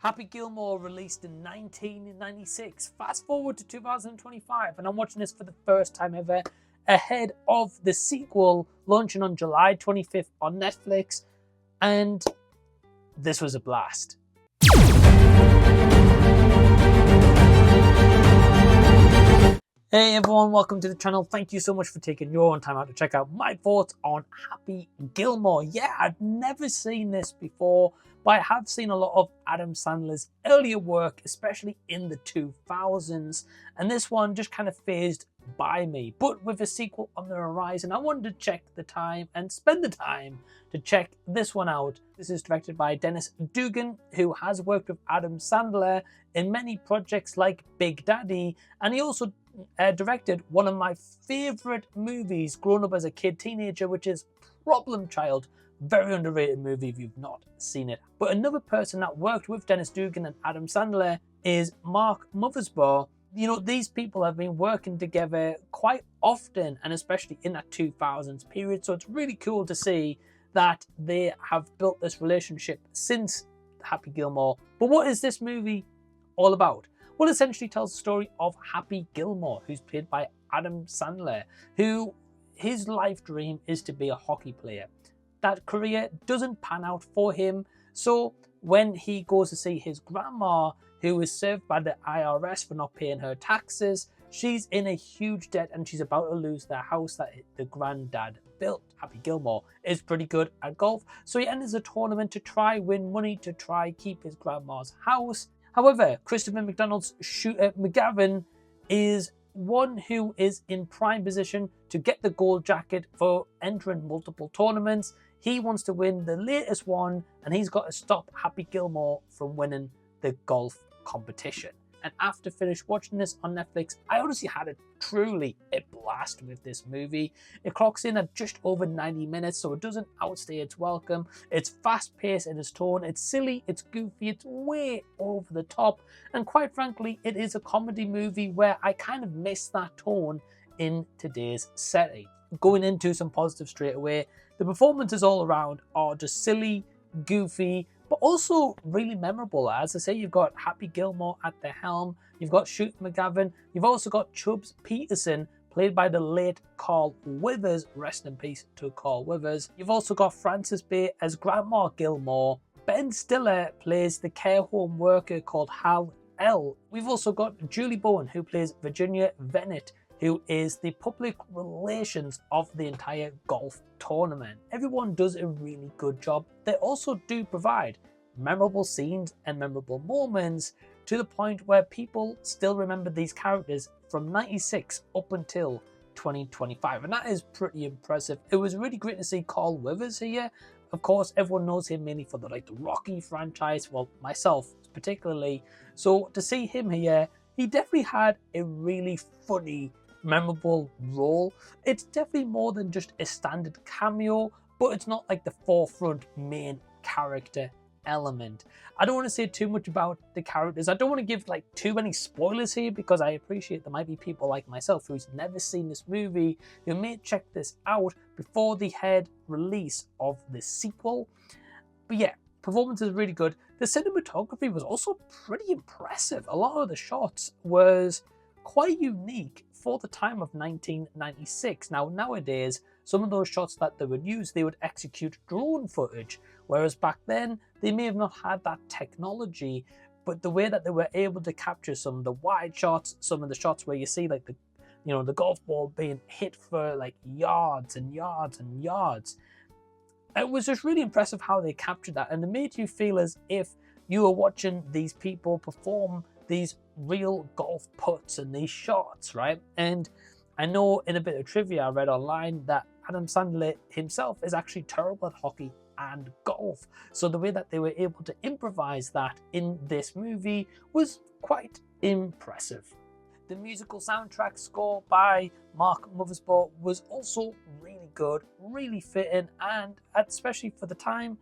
Happy Gilmore released in 1996. Fast forward to 2025, and I'm watching this for the first time ever ahead of the sequel launching on July 25th on Netflix, and this was a blast. Hey everyone, welcome to the channel. Thank you so much for taking your own time out to check out my thoughts on Happy Gilmore. Yeah, I've never seen this before, but I have seen a lot of Adam Sandler's earlier work, especially in the 2000s, and this one just kind of phased by me. But with a sequel on the horizon, I wanted to check the time and spend the time to check this one out. This is directed by Dennis Dugan, who has worked with Adam Sandler in many projects like Big Daddy, and he also directed one of my favorite movies growing up as a kid, teenager, which is Problem Child. Very underrated movie if you've not seen it. But another person that worked with Dennis Dugan and Adam Sandler is Mark Mothersbaugh. You know, these people have been working together quite often, and especially in that 2000s period. So it's really cool to see that they have built this relationship since Happy Gilmore. But what is this movie all about? Well, essentially tells the story of Happy Gilmore, who's played by Adam Sandler, who his life dream is to be a hockey player. That career doesn't pan out for him, so when he goes to see his grandma, who is served by the IRS for not paying her taxes, she's in a huge debt and she's about to lose the house that the granddad built. Happy Gilmore is pretty good at golf, so he enters a tournament to try win money to try keep his grandma's house. However, Christopher McDonald's Shooter McGavin is one who is in prime position to get the gold jacket for entering multiple tournaments. He wants to win the latest one, and he's got to stop Happy Gilmore from winning the golf competition. And after finished watching this on Netflix, I honestly had truly a blast with this movie. It clocks in at just over 90 minutes, so it doesn't outstay its welcome. It's fast-paced in its tone, it's silly, it's goofy, it's way over the top, and quite frankly, it is a comedy movie where I kind of miss that tone in today's setting. Going into some positive straight away, the performances all around are just silly, goofy, but also really memorable. As I say, you've got Happy Gilmore at the helm, you've got Shooter McGavin, you've also got Chubbs Peterson, played by the late Carl Withers, rest in peace to Carl Withers. You've also got Frances Bay as Grandma Gilmore. Ben Stiller plays the care home worker called Hal L. We've also got Julie Bowen, who plays Virginia Vennett, who is the public relations of the entire golf tournament. Everyone does a really good job. They also do provide memorable scenes and memorable moments to the point where people still remember these characters from 96 up until 2025, and that is pretty impressive. It was really great to see Carl Withers here. Of course, everyone knows him mainly for the Rocky franchise, well, myself particularly. So to see him here, he definitely had a really funny, memorable role. It's definitely more than just a standard cameo, but it's not like the forefront main character element. I don't want to say too much about the characters. I don't want to give too many spoilers here, because I appreciate there might be people like myself who's never seen this movie who may check this out before the head release of the sequel. But yeah, performance is really good. The cinematography was also pretty impressive. A lot of the shots was quite unique for the time of 1996. Now, nowadays, some of those shots that they would use, they would execute drone footage, whereas back then, they may have not had that technology, but the way that they were able to capture some of the wide shots, some of the shots where you see the golf ball being hit for yards and yards and yards, it was just really impressive how they captured that, and it made you feel as if you were watching these people perform these real golf putts and these shots, right? And I know in a bit of trivia I read online that Adam Sandler himself is actually terrible at hockey and golf. So the way that they were able to improvise that in this movie was quite impressive. The musical soundtrack score by Mark Mothersbaugh was also really good, really fitting, and especially for the time,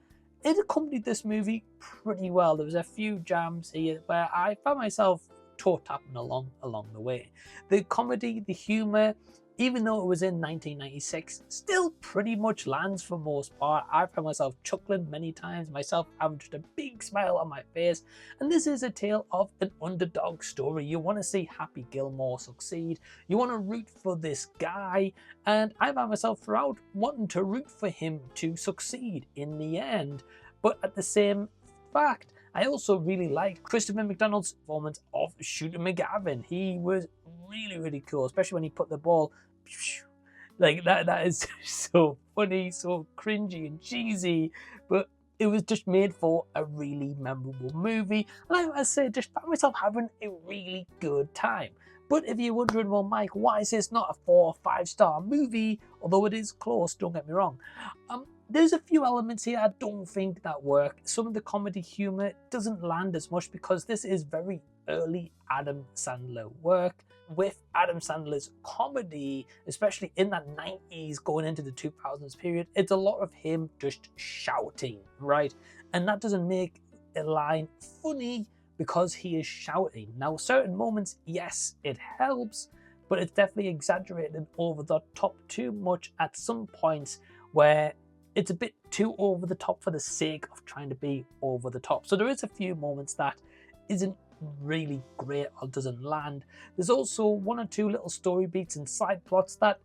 it accompanied this movie pretty well. There was a few jams here where I found myself toe tapping along the way. The comedy, the humor, even though it was in 1996, still pretty much lands for most part. I found myself chuckling many times, myself having just a big smile on my face, and this is a tale of an underdog story. You want to see Happy Gilmore succeed, you want to root for this guy, and I found myself throughout wanting to root for him to succeed in the end. But at the same fact, I also really liked Christopher McDonald's performance of Shooter McGavin. He was really cool, especially when he put the ball like that. That is so funny, so cringy and cheesy, but it was just made for a really memorable movie. And I say, just found myself having a really good time. But if you're wondering, well, Mike, why is this not a 4 or 5 star movie? Although it is close, don't get me wrong. There's a few elements here I don't think that work. Some of the comedy humor doesn't land as much because this is very early Adam Sandler work. With Adam Sandler's comedy, especially in that 90s going into the 2000s period, it's a lot of him just shouting, right? And that doesn't make a line funny because he is shouting. Now, certain moments, yes, it helps, but it's definitely exaggerated and over the top too much at some points where it's a bit too over the top for the sake of trying to be over the top. So there is a few moments that isn't really great or doesn't land. There's also 1 or 2 little story beats and side plots that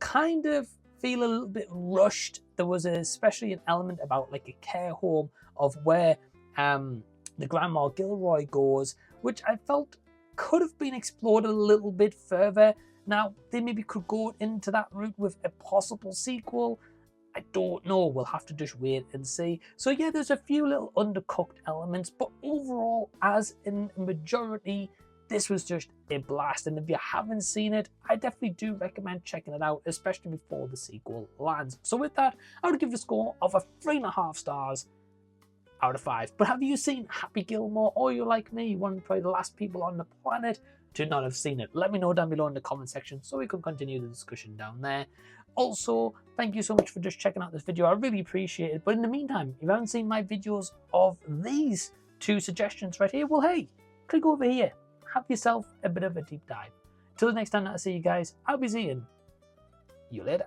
kind of feel a little bit rushed. There was especially an element about like a care home of where the Grandma Gilroy goes, which I felt could have been explored a little bit further. Now, they maybe could go into that route with a possible sequel. I don't know, we'll have to just wait and see. So yeah, there's a few little undercooked elements, but overall, as in majority, this was just a blast. And if you haven't seen it, I definitely do recommend checking it out, especially before the sequel lands. So with that, I would give it a score of a 3.5 stars out of 5. But have you seen Happy Gilmore, or you're like me, one of probably the last people on the planet to not have seen it? Let me know down below in the comment section so we can continue the discussion down there. Also, thank you so much for just checking out this video. I really appreciate it. But in the meantime, if you haven't seen my videos of these 2 suggestions right here, well, hey, click over here. Have yourself a bit of a deep dive. Till the next time that I see you guys, I'll be seeing you later.